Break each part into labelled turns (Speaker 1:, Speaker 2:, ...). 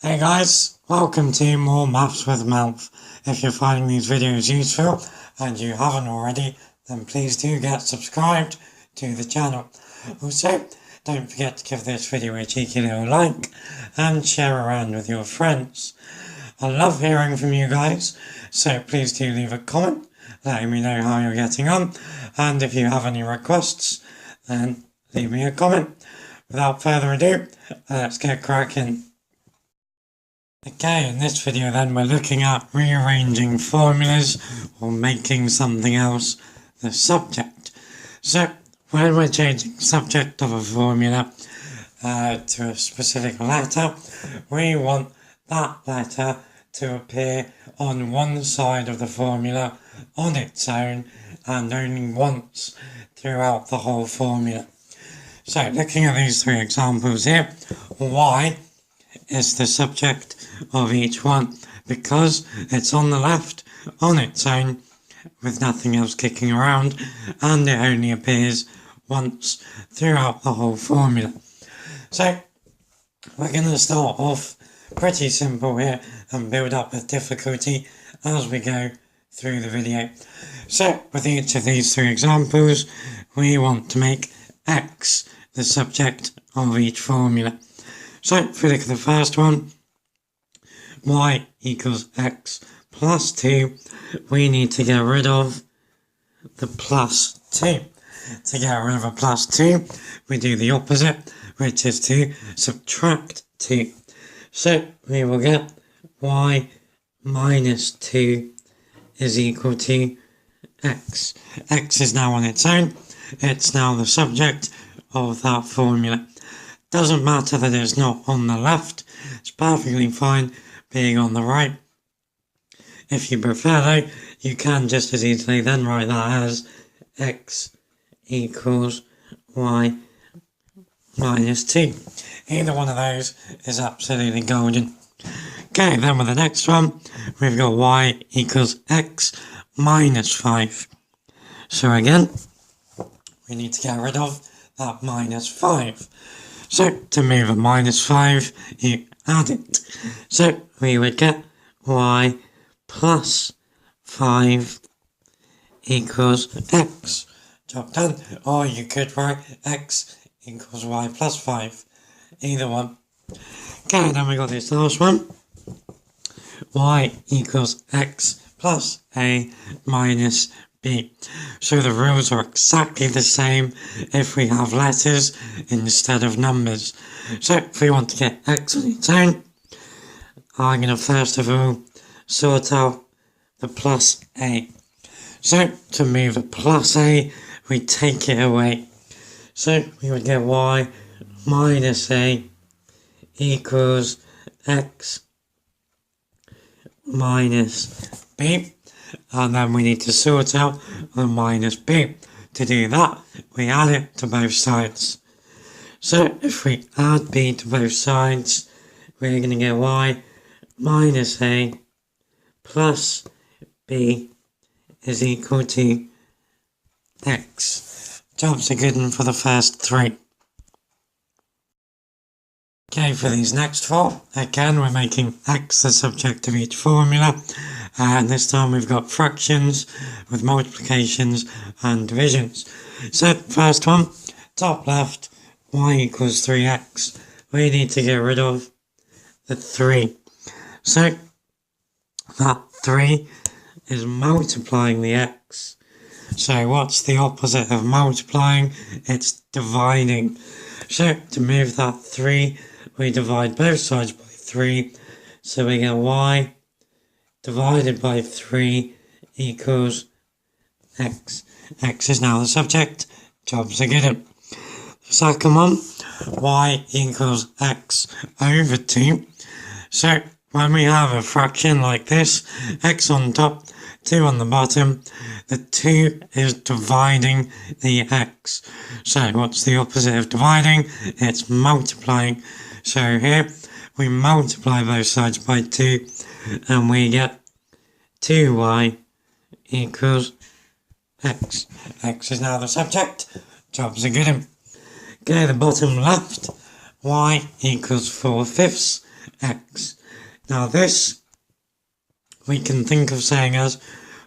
Speaker 1: Hey guys, welcome to more Maths with Mouth. If you're finding these videos useful and you haven't already, then please do get subscribed to the channel. Also, don't forget to give this video a cheeky little like and share around with your friends. I love hearing from you guys, so please do leave a comment letting me know how you're getting on, and if you have any requests, then leave me a comment. Without further ado, let's get cracking. Okay, in this video then we're looking at rearranging formulas or making something else the subject. So when we're changing subject of a formula to a specific letter, we want that letter to appear on one side of the formula on its own and only once throughout the whole formula. So looking at these three examples here, y is the subject of each one because it's on the left on its own with nothing else kicking around, and it only appears once throughout the whole formula. So we're going to start off pretty simple here and build up with difficulty as we go through the video. So with each of these three examples, we want to make x the subject of each formula. So if we look at the first one, y equals x plus 2, we need to get rid of the plus 2. To get rid of a plus 2, we do the opposite, which is to subtract 2. So we will get y minus 2 is equal to x. X is now on its own. It's now the subject of that formula. Doesn't matter that it's not on the left. It's perfectly fine being on the right. If you prefer though, you can just as easily then write that as x equals y minus 2. Either one of those is absolutely golden. Okay, then with the next one, we've got y equals x minus 5. So again, we need to get rid of that minus 5. So to move a minus 5, you add it. So we would get y plus 5 equals x. Job done. Or you could write x equals y plus 5. Either one. Okay, then we got this last one. Y equals x plus a minus b. So the rules are exactly the same if we have letters instead of numbers. So if we want to get x on its own, I'm going to first of all sort out the plus a. So to move a plus a, we take it away. So we would get y minus a equals x minus b. And then we need to sort out the minus b. To do that, we add it to both sides. So if we add b to both sides, we're going to get y minus a plus b is equal to x. Jobs are good one for the first three. Okay, for these next four, again we're making x the subject of each formula, and this time we've got fractions with multiplications and divisions. So first one, top left, y equals 3x. We need to get rid of the 3. So that 3 is multiplying the x. So what's the opposite of multiplying? It's dividing. So to move that 3, we divide both sides by 3, so we get y divided by 3 equals x. X is now the subject. Jobs are good. The second one, y equals x over 2. So when we have a fraction like this, x on top, 2 on the bottom, the 2 is dividing the x. So what's the opposite of dividing? It's multiplying. So here we multiply both sides by 2 and we get 2y equals x. X is now the subject. Jobs are good. Okay, the bottom left, y equals 4/5 x. Now this we can think of saying as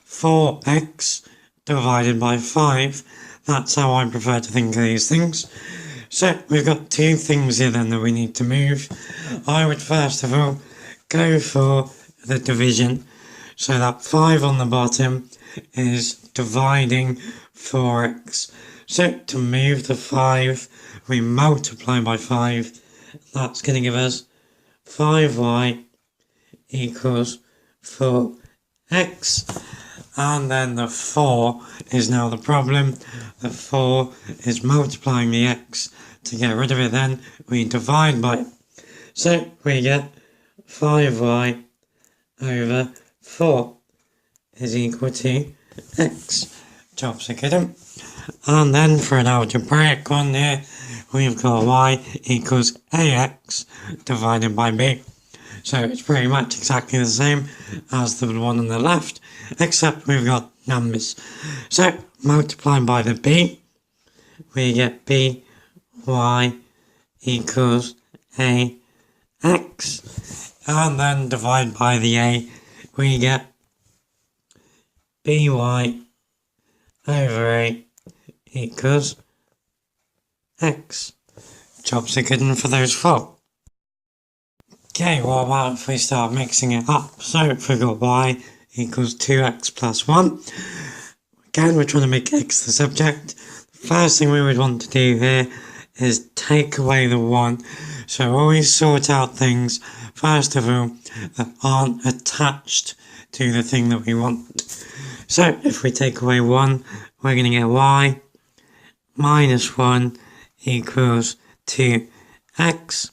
Speaker 1: 4x divided by 5. That's how I prefer to think of these things. So we've got two things here then that we need to move. I would first of all go for the division. So that 5 on the bottom is dividing 4x. So to move the 5, we multiply by 5. That's going to give us 5y equals 4x. And then the 4 is now the problem. The 4 is multiplying the x. To get rid of it then, we divide by it. So we get 5y over 4 is equal to x. Jobs are good. And then for an algebraic one here, we've got y equals ax divided by b. So it's pretty much exactly the same as the one on the left, except we've got numbers. So multiply by the b, we get by equals ax. And then divide by the a, we get by over a equals x. Jobs are good enough for those four. Okay, what about if we start mixing it up? So if we've got y equals 2x plus 1. Again, we're trying to make x the subject. The first thing we would want to do here is take away the 1. So always sort out things, first of all, that aren't attached to the thing that we want. So if we take away 1, we're going to get y minus 1 equals 2x.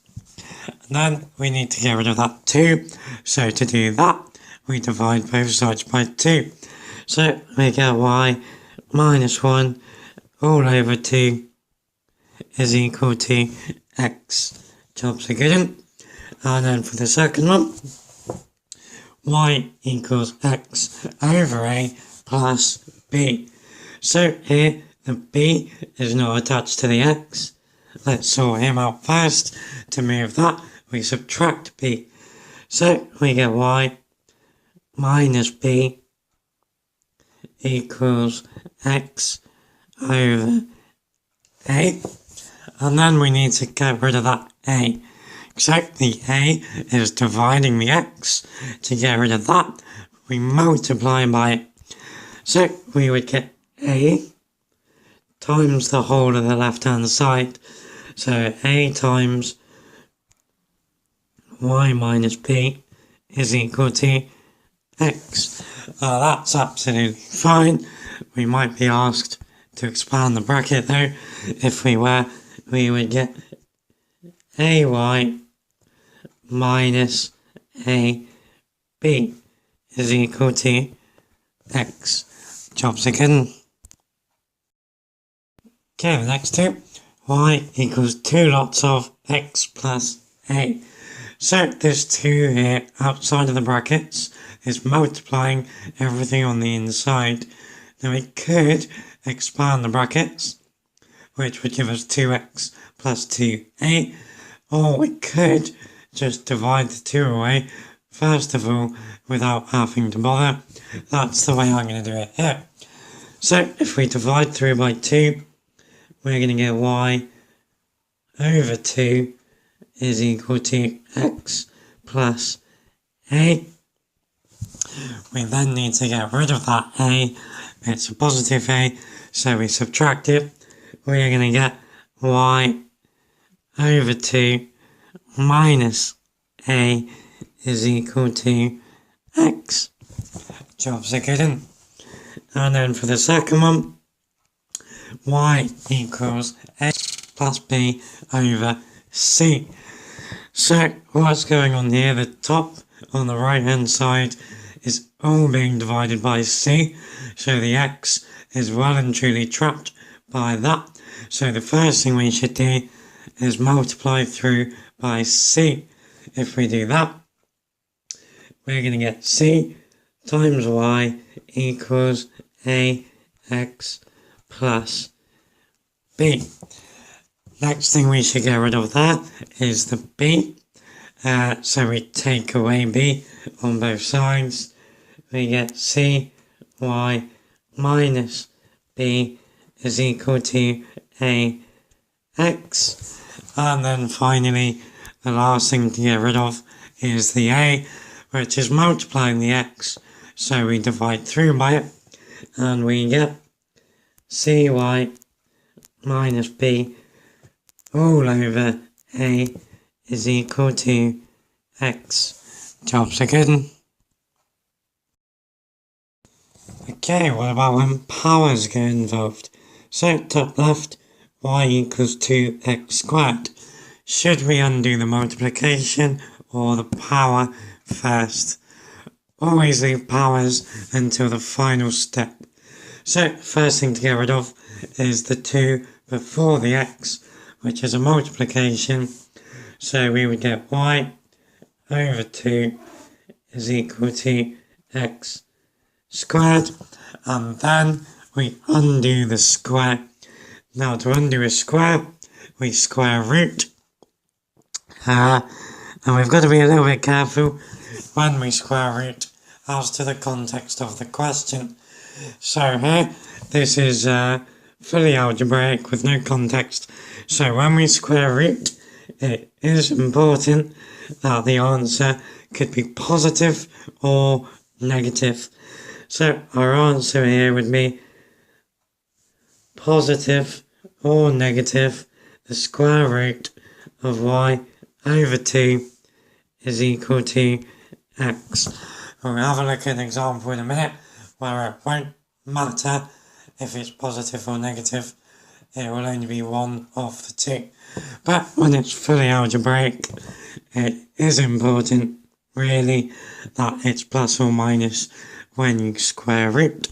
Speaker 1: And then we need to get rid of that 2. So to do that, we divide both sides by 2. So we get y minus 1 all over 2 is equal to x. Jobs are good. And then for the second one, y equals x over a plus b. So here the b is not attached to the x. Let's sort him out first. To move that, we subtract b. So we get y minus b equals x over a. And then we need to get rid of that a. So the a is dividing the x. To get rid of that, we multiply by it. So we would get a times the whole of the left hand side. So a times y minus b is equal to x. That's absolutely fine. We might be asked to expand the bracket though. If we were, we would get ay minus ab is equal to x. Jobs again. Okay, the next two. Y equals 2 lots of x plus a. So this 2 here outside of the brackets is multiplying everything on the inside. Now we could expand the brackets, which would give us 2x plus 2a, or we could just divide the 2 away, first of all, without having to bother. That's the way I'm going to do it here. So if we divide through by 2, we're going to get y over 2 is equal to x plus a. We then need to get rid of that a. It's a positive a, so we subtract it. We're going to get y over 2 minus a is equal to x. Jobs are good. And then for the second one, y equals a plus b over c. So what's going on here, the top on the right hand side is all being divided by c, so the x is well and truly trapped by that. So the first thing we should do is multiply through by c. If we do that, we're going to get c times y equals ax plus b. Next thing we should get rid of that is the b, So we take away b on both sides. We get cy minus b is equal to ax. And then finally, the last thing to get rid of is the a, which is multiplying the x. So we divide through by it, and we get cy minus b all over a is equal to x. Jobs again. Okay, what about when powers get involved? So top left, y equals 2x squared. Should we undo the multiplication or the power first? Always leave powers until the final step. So first thing to get rid of is the 2 before the x, which is a multiplication. So we would get y over 2 is equal to x squared, and then we undo the square. Now to undo a square, we square root, and we've got to be a little bit careful when we square root as to the context of the question. So here, this is fully algebraic with no context. So when we square root, it is important that the answer could be positive or negative. So our answer here would be positive or negative. The square root of y over 2 is equal to x. We'll have a look at an example in a minute where it won't matter if it's positive or negative. It will only be one of the two. But when it's fully algebraic, it is important, really, that it's plus or minus when you square root.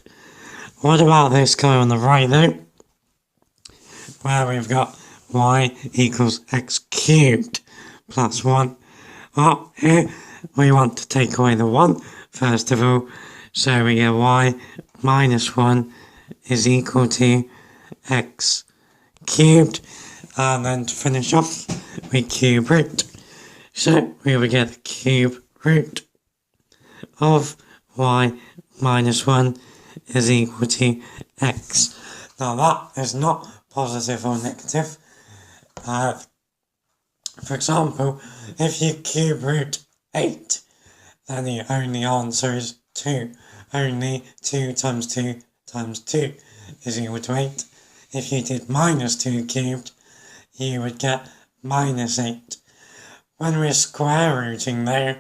Speaker 1: What about this guy on the right though? Where we've got y equals x cubed plus 1. Well, here we want to take away the 1 first of all. So we get y minus 1 is equal to x cubed. And then to finish off, we cube root. So we will get the cube root of y minus 1 is equal to x. Now that is not positive or negative. For example, if you cube root 8, then the only answer is 2. Only 2 times 2 times 2 is equal to 8. If you did minus 2 cubed, you would get minus 8. When we're square rooting though,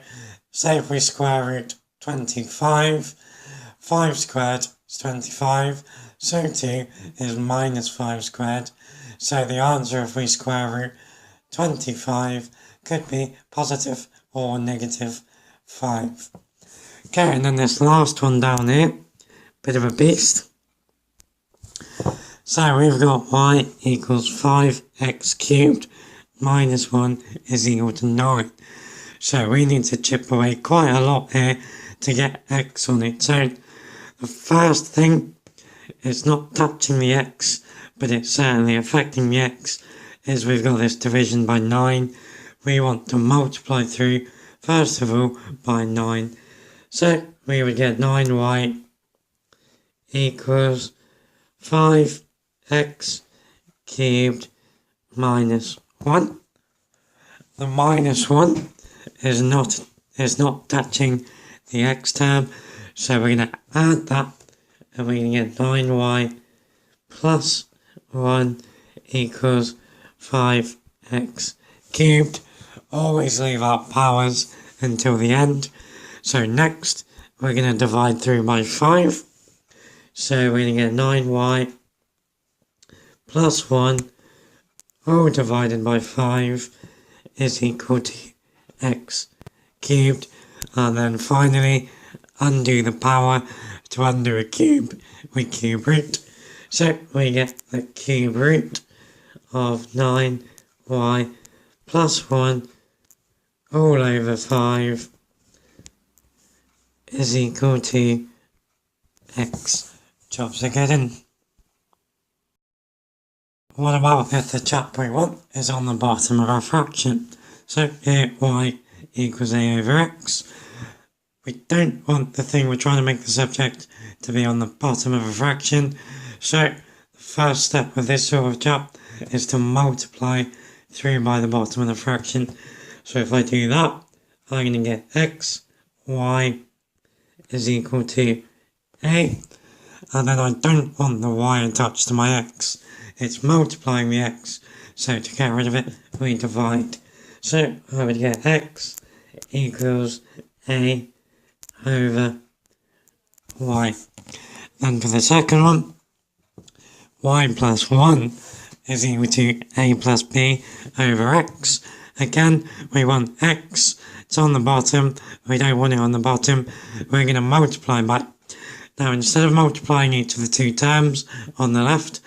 Speaker 1: say if we square root 25, 5 squared is 25, so 2 is minus 5 squared. So the answer if we square root 25 could be positive or negative 5. Okay, and then this last one down here, bit of a beast. So we've got y equals 5x cubed minus 1 is equal to 9. So we need to chip away quite a lot here to get x on its own. The first thing, it's not touching the x, but it's certainly affecting the x, is we've got this division by 9. We want to multiply through, first of all, by 9. So we would get 9y equals 5x cubed minus 1. The minus 1 is not touching the x term, so we're going to add that, and we're going to get 9y plus 1 equals 5x cubed. Always leave out powers until the end. So next, we're going to divide through by 5. So we're going to get 9y plus 1 all divided by 5 is equal to x cubed. And then finally, undo the power. To undo a cube, we cube root. So we get the cube root of 9y plus 1 all over 5 is equal to x. Jobs are getting. What about if the chap we want is on the bottom of our fraction? So here y equals a over x. We don't want the thing we're trying to make the subject to be on the bottom of a fraction. So the first step with this sort of job is to multiply through by the bottom of the fraction. So if I do that, I'm going to get x, y is equal to a. And then I don't want the y attached to my x. It's multiplying the x. So to get rid of it, we divide. So I would get x equals a over y. Then for the second one, y plus 1 is equal to a plus b over x. Again, we want x. It's on the bottom. We don't want it on the bottom. We're going to multiply by. Now, instead of multiplying each of the two terms on the left,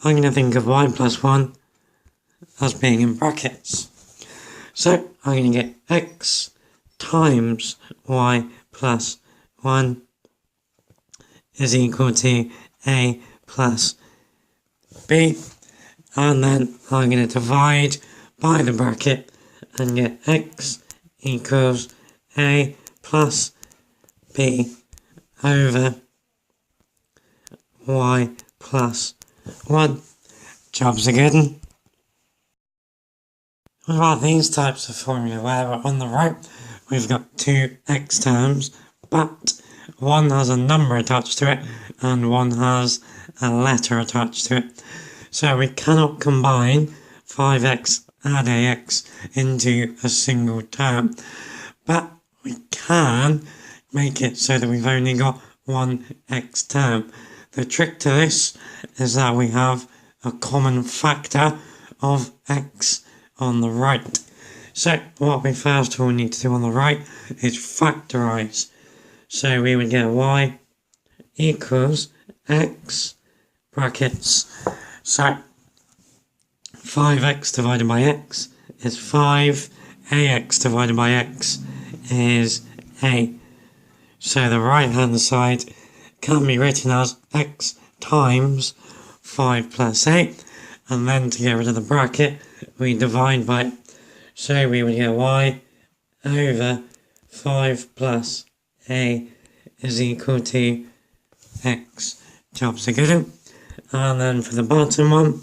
Speaker 1: I'm going to think of y plus 1 as being in brackets. So, I'm going to get x times y plus 1 is equal to a plus b. And then I'm going to divide by the bracket and get x equals a plus b over y plus 1. Jobs again. What about these types of formula where on the right we've got two x terms, but one has a number attached to it and one has a letter attached to it. So we cannot combine 5x and ax into a single term, but we can make it so that we've only got one x term. The trick to this is that we have a common factor of x on the right. So what we first of all need to do on the right is factorise. So we would get y equals x brackets. So 5x divided by x is 5, ax divided by x is a. So the right hand side can be written as x times 5 plus a, and then to get rid of the bracket we divide by it. So we would get y over 5 plus a is equal to x. Jobs are good. And then for the bottom one,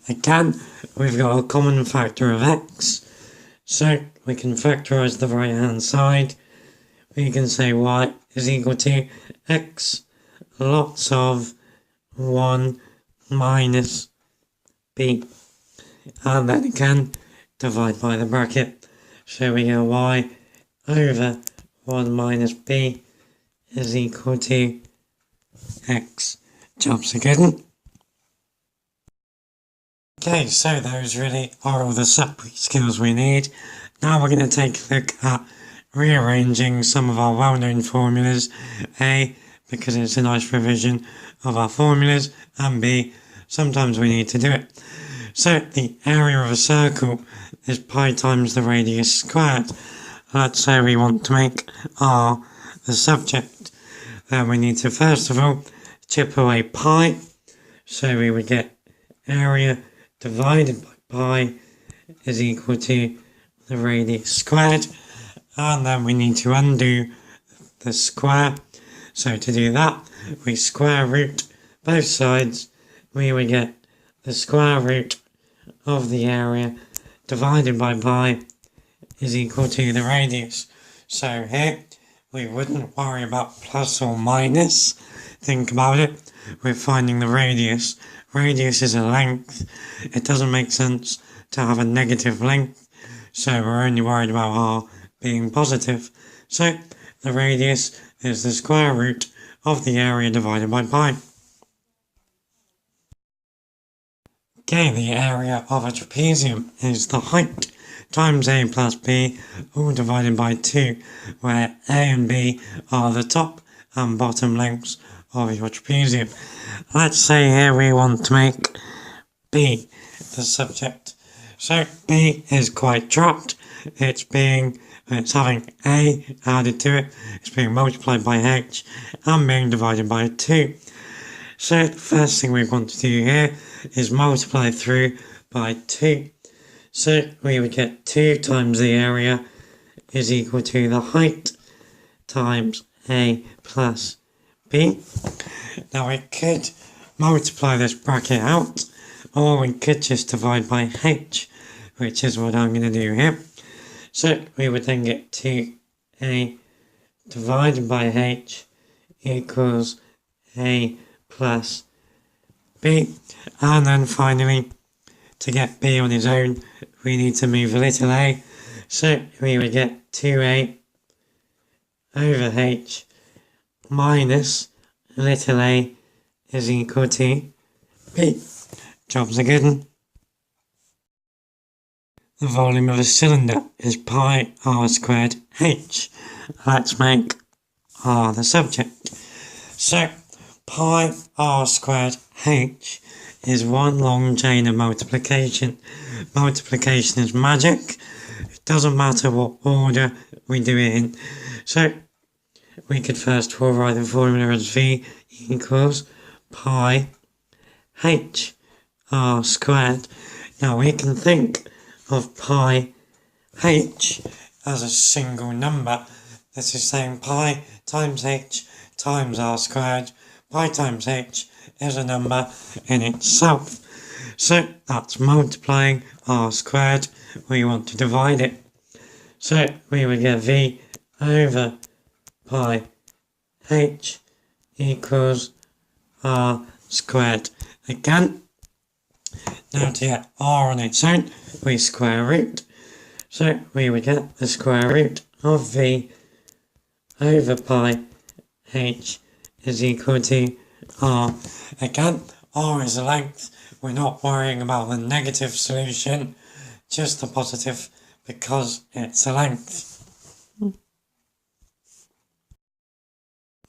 Speaker 1: again, we've got a common factor of x. So we can factorise the right hand side. We can say y is equal to x lots of 1 minus b. And then again, divide by the bracket. So we get y over 1 minus b is equal to x. Jobs again. Okay, so those really are all the separate skills we need. Now we're going to take a look at rearranging some of our well-known formulas. A, because it's a nice revision of our formulas, and B, sometimes we need to do it. So the area of a circle is pi times the radius squared. Let's say we want to make r the subject. Then we need to first of all chip away pi. So we would get area divided by pi is equal to the radius squared. And then we need to undo the square. So to do that, we square root both sides. We would get the square root of the area divided by pi is equal to the radius. So here, we wouldn't worry about plus or minus. Think about it. We're finding the radius. Radius is a length. It doesn't make sense to have a negative length. So we're only worried about r being positive. So the radius is the square root of the area divided by pi. Okay, the area of a trapezium is the height times a plus b, all divided by 2, where a and b are the top and bottom lengths of your trapezium. Let's say here we want to make b the subject. So b is quite trapped. It's having a added to it, it's being multiplied by h, and being divided by 2. So the first thing we want to do here is multiply through by 2. So we would get 2 times the area is equal to the height times a plus b. Now we could multiply this bracket out, or we could just divide by h, which is what I'm going to do here. So we would then get 2a divided by h equals a plus b. And then finally, to get b on its own, we need to move a little a. So we would get 2a over h minus little a is equal to b. Job's a good one. The volume of a cylinder is pi r squared h. Let's make r the subject. So pi r squared h is one long chain of multiplication. Multiplication is magic. It doesn't matter what order we do it in. So we could first of all write the formula as v equals pi h r squared. Now we can think of pi h as a single number. This is saying pi times h times r squared. Pi times h is a number in itself. So that's multiplying r squared. We want to divide it. So we would get v over pi h equals r squared. Again, now to get r on its own, we square root. So we would get the square root of v over pi h is equal to r. Again, r is the length. We're not worrying about the negative solution, just the positive, because it's a length.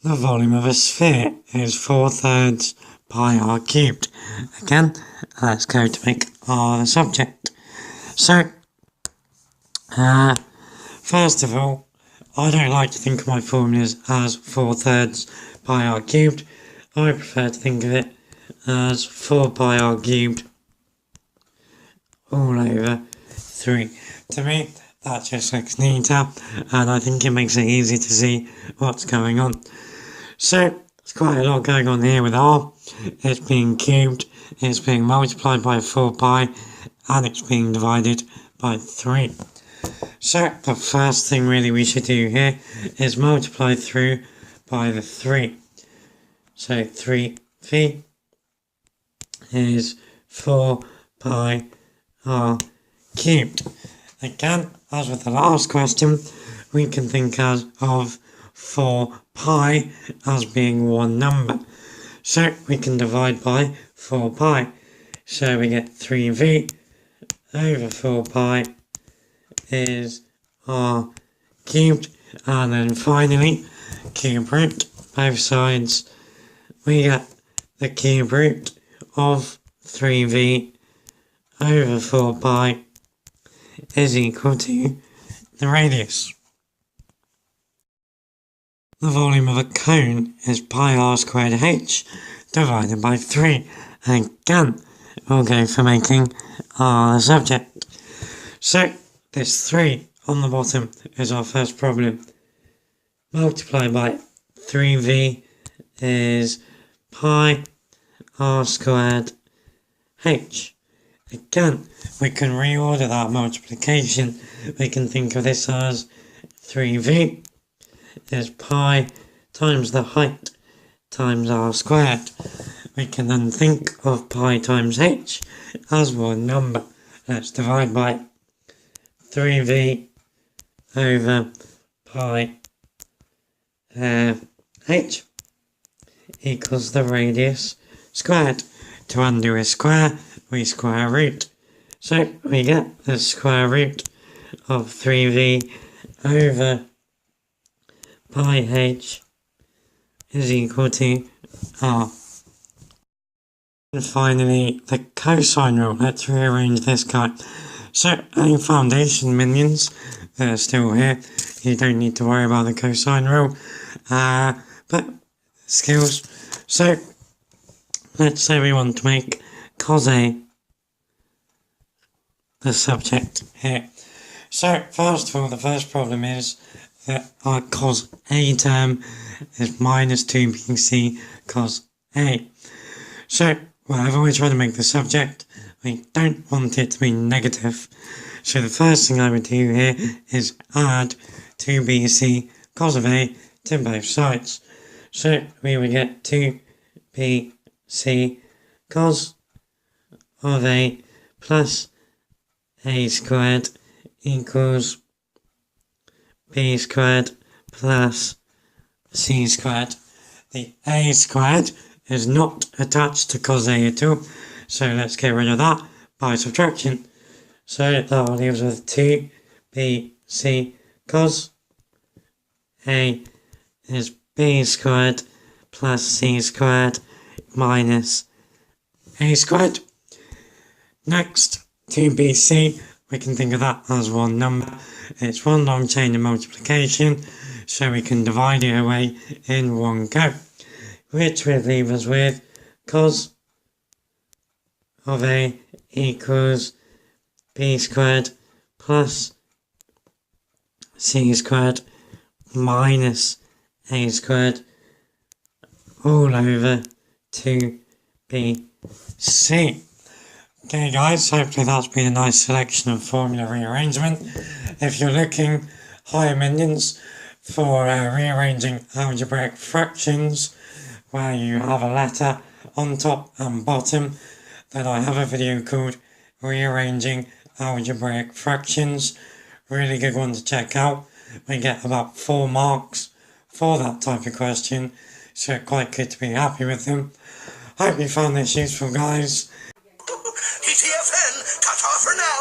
Speaker 1: The volume of a sphere is 4/3 pi r cubed. Again, let's go to make r the subject. So, first of all, I don't like to think of my formulas as 4/3 pi r cubed. I prefer to think of it as 4 pi r cubed all over 3. To me, that just looks neater, and I think it makes it easy to see what's going on. So, there's quite a lot going on here with r. It's being cubed, it's being multiplied by 4 pi, and it's being divided by 3. So, the first thing really we should do here is multiply through by the 3. So, 3v is 4 pi r cubed. Again, as with the last question, we can think of 4 pi as being one number. So we can divide by 4 pi. So we get 3v over 4 pi is r cubed. And then finally, cube root, both sides. We get the cube root of 3v over 4 pi is equal to the radius. The volume of a cone is pi r squared h divided by 3. And again, we'll go for making r the subject. So, this 3 on the bottom is our first problem. Multiply by 3v is pi r squared h. Again, we can reorder that multiplication. We can think of this as 3v is pi times the height times r squared. We can then think of pi times h as one number. Let's divide by 3v over pi h equals the radius squared. To undo a square, we square root. So we get the square root of 3v over pi h is equal to r. And finally, the cosine rule. Let's rearrange this guy. So, any foundation minions that are still here, you don't need to worry about the cosine rule. But skills. So, let's say we want to make cos A the subject here. So, first of all, the first problem is that our cos A term is minus 2bc cos A. So, whenever we're trying to make the subject, we don't want it to be negative. So the first thing I would do here is add 2bc cos of A to both sides. So we would get 2bc cos of A plus A squared equals B squared plus C squared. The A squared is not attached to cos A at all, so let's get rid of that by subtraction. So that leaves us with 2bc cos A is B squared plus C squared minus A squared. Next, 2bc, we can think of that as one number. It's one long chain of multiplication, so we can divide it away in one go, which would leave us with cos of A equals B squared plus C squared minus A squared all over 2bc. Okay guys, hopefully that's been a nice selection of formula rearrangement. If you're looking higher minions for rearranging algebraic fractions where you have a letter on top and bottom, then I have a video called Rearranging Algebraic Fractions. Really good one to check out. We get about 4 marks for that type of question, so quite good to be happy with them. Hope you found this useful, guys.
Speaker 2: TTFN, ta-ta for now.